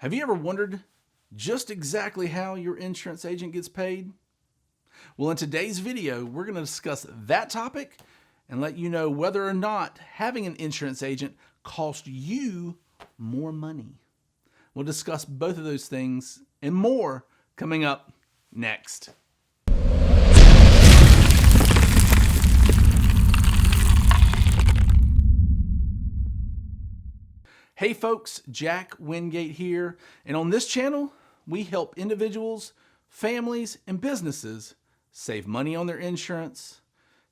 Have you ever wondered just exactly how your insurance agent gets paid? Well, in today's video, we're going to discuss that topic and let you know whether or not having an insurance agent costs you more money. We'll discuss both of those things and more coming up next. Hey folks, Jack Wingate here, and on this channel, we help individuals, families, and businesses save money on their insurance,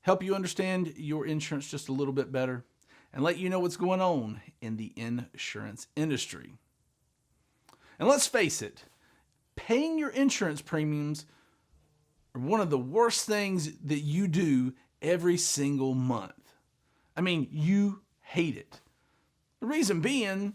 help you understand your insurance just a little bit better, and let you know what's going on in the insurance industry. And let's face it, paying your insurance premiums are one of the worst things that you do every single month. I mean, you hate it. The reason being,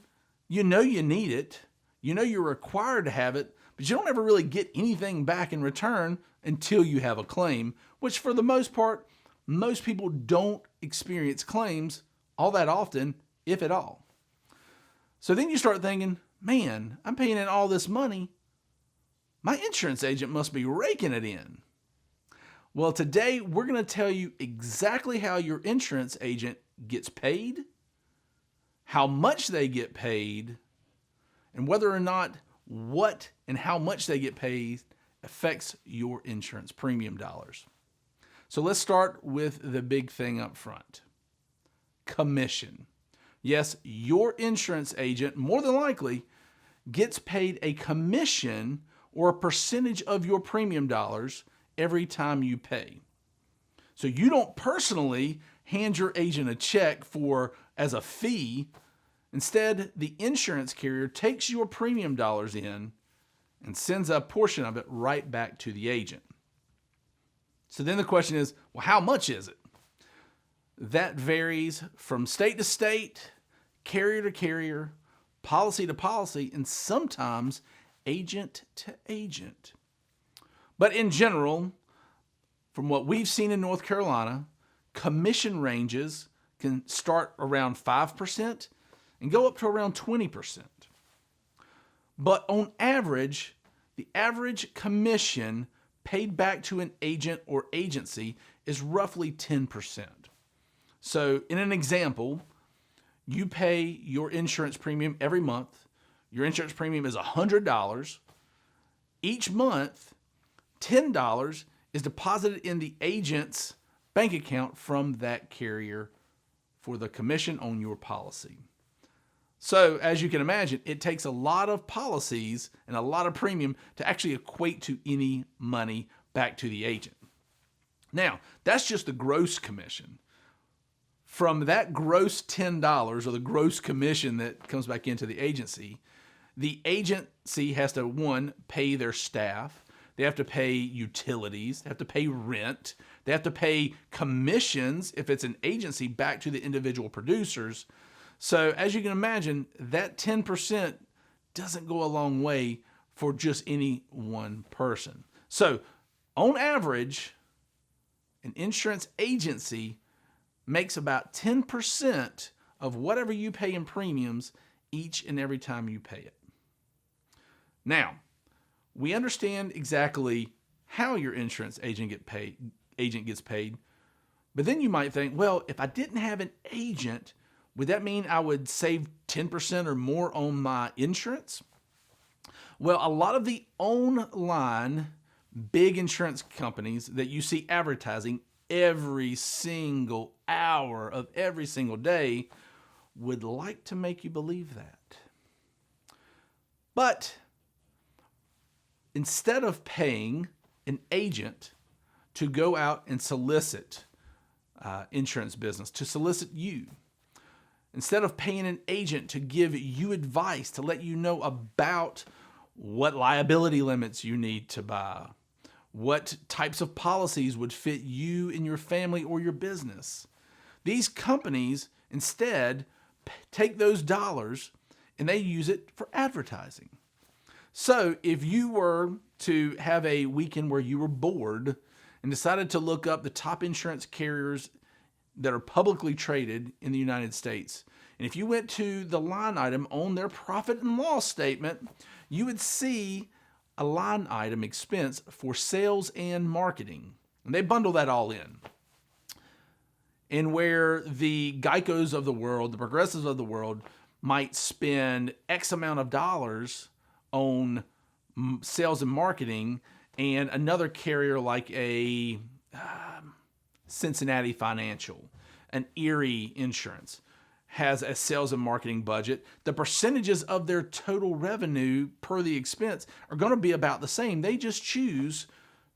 you know you need it, you know you're required to have it, but you don't ever really get anything back in return until you have a claim, which for the most part, most people don't experience claims all that often, if at all. So then you start thinking, man, I'm paying in all this money. My insurance agent must be raking it in. Well, today we're going to tell you exactly how your insurance agent gets paid, how much they get paid, and whether or not what and how much they get paid affects your insurance premium dollars. So let's start with the big thing up front. Commission. Yes, your insurance agent more than likely gets paid a commission or a percentage of your premium dollars every time you pay. So you don't personally hand your agent a check as a fee. Instead, the insurance carrier takes your premium dollars in and sends a portion of it right back to the agent. So then the question is, well, how much is it? That varies from state to state, carrier to carrier, policy to policy, and sometimes agent to agent. But in general, from what we've seen in North Carolina, commission ranges can start around 5% and go up to around 20%. But on average, the average commission paid back to an agent or agency is roughly 10%. So in an example, you pay your insurance premium every month. Your insurance premium is $100. Each month, $10 is deposited in the agent's bank account from that carrier for the commission on your policy. So as you can imagine, it takes a lot of policies and a lot of premium to actually equate to any money back to the agent. Now, that's just the gross commission. From that gross $10 or the gross commission that comes back into the agency has to, one, pay their staff. They have to pay utilities. They have to pay rent. They have to pay commissions if it's an agency back to the individual producers. So as you can imagine, that 10% doesn't go a long way for just any one person. So on average, an insurance agency makes about 10% of whatever you pay in premiums each and every time you pay it. Now, we understand exactly how your insurance agent gets paid, but then you might think, well, if I didn't have an agent, would that mean I would save 10% or more on my insurance? Well, a lot of the online big insurance companies that you see advertising every single hour of every single day would like to make you believe that. But instead of paying an agent to go out and solicit insurance business, to solicit you, instead of paying an agent to give you advice, to let you know about what liability limits you need to buy, what types of policies would fit you and your family or your business, these companies instead take those dollars and they use it for advertising. So if you were to have a weekend where you were bored and decided to look up the top insurance carriers that are publicly traded in the United States, And if you went to the line item on their profit and loss statement, you would see a line item expense for sales and marketing. And they bundle that all in. And where the Geicos of the world, the Progressives of the world, might spend X amount of dollars on sales and marketing, and another carrier like a Cincinnati Financial, an Erie Insurance, has a sales and marketing budget, the percentages of their total revenue per the expense are going to be about the same. They just choose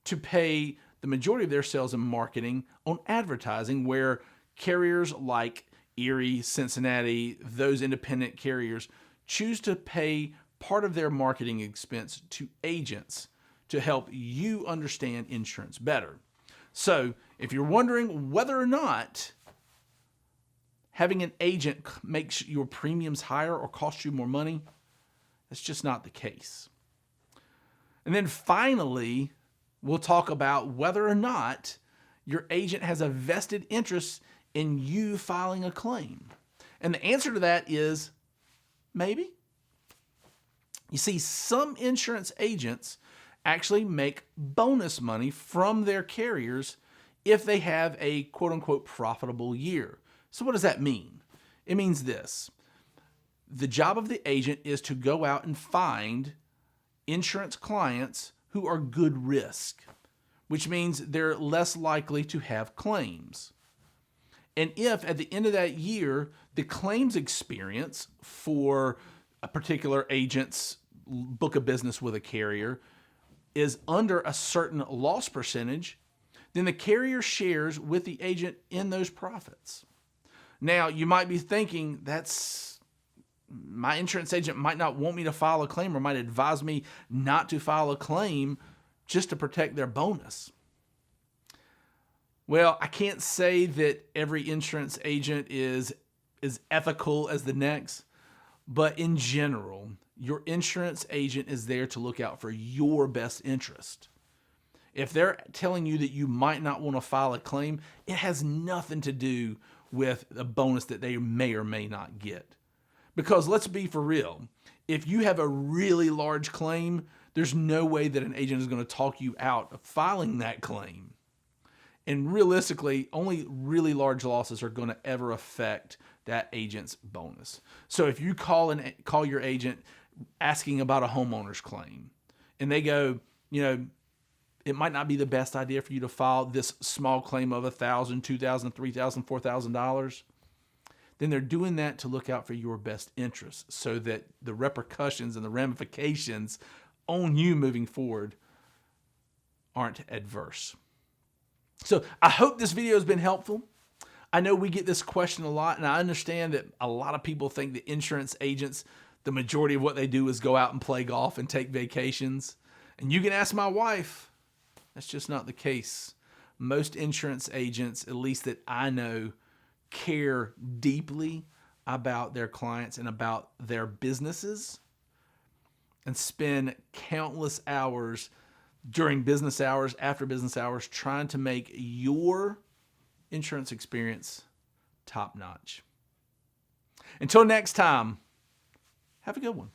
to pay the majority of their sales and marketing on advertising, where carriers like Erie, Cincinnati, those independent carriers choose to pay part of their marketing expense to agents to help you understand insurance better. So if you're wondering whether or not having an agent makes your premiums higher or cost you more money, that's just not the case. And then finally, we'll talk about whether or not your agent has a vested interest in you filing a claim. And the answer to that is maybe. You see, some insurance agents actually make bonus money from their carriers if they have a quote-unquote profitable year. So what does that mean? It means this. The job of the agent is to go out and find insurance clients who are good risk, which means they're less likely to have claims. And if at the end of that year, the claims experience for a particular agent's book of business with a carrier is under a certain loss percentage, then the carrier shares with the agent in those profits. Now, you might be thinking, my insurance agent might not want me to file a claim or might advise me not to file a claim just to protect their bonus. Well, I can't say that every insurance agent is as ethical as the next, but in general, your insurance agent is there to look out for your best interest. If they're telling you that you might not want to file a claim, it has nothing to do with a bonus that they may or may not get. Because let's be for real, if you have a really large claim, there's no way that an agent is going to talk you out of filing that claim. And realistically, only really large losses are going to ever affect that agent's bonus. So if you call your agent asking about a homeowner's claim, and they go, it might not be the best idea for you to file this small claim of $1,000, $2,000, $3,000, $4,000, then they're doing that to look out for your best interest so that the repercussions and the ramifications on you moving forward aren't adverse. So I hope this video has been helpful. I know we get this question a lot, and I understand that a lot of people think that insurance agents, the majority of what they do is go out and play golf and take vacations. And you can ask my wife. That's just not the case. Most insurance agents, at least that I know, care deeply about their clients and about their businesses and spend countless hours during business hours, after business hours, trying to make your insurance experience top notch. Until next time, have a good one.